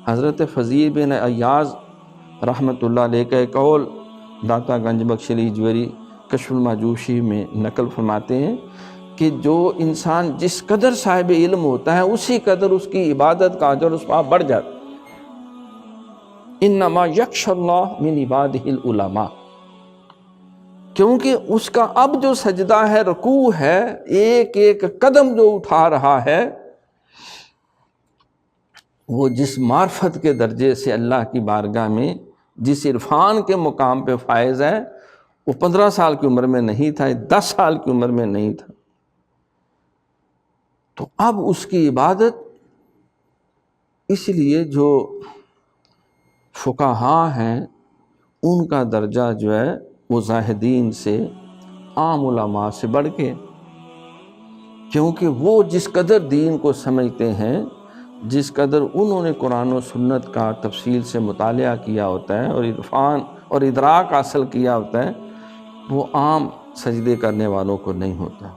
حضرت فضیل بن عیاض رحمۃ اللہ علیہ کا ایک قول داتا گنج بخش علی جویری کشف المعجوشی میں نقل فرماتے ہیں کہ جو انسان جس قدر صاحب علم ہوتا ہے اسی قدر اس کی عبادت کا اجر اس پر بڑھ جاتا ہے۔ انما یخشی اللہ من عبادہ العلماء، کیونکہ اس کا اب جو سجدہ ہے، رکوع ہے، ایک ایک قدم جو اٹھا رہا ہے، وہ جس معرفت کے درجے سے اللہ کی بارگاہ میں جس عرفان کے مقام پہ فائز ہے، وہ 15 سال کی عمر میں نہیں تھا، 10 سال کی عمر میں نہیں تھا۔ تو اب اس کی عبادت، اس لیے جو فقہاء ہیں ان کا درجہ جو ہے وہ زاہدین سے، عام علماء سے بڑھ کے، کیونکہ وہ جس قدر دین کو سمجھتے ہیں، جس قدر انہوں نے قرآن و سنت کا تفصیل سے مطالعہ کیا ہوتا ہے اور عرفان اور ادراک حاصل کیا ہوتا ہے، وہ عام سجدے کرنے والوں کو نہیں ہوتا۔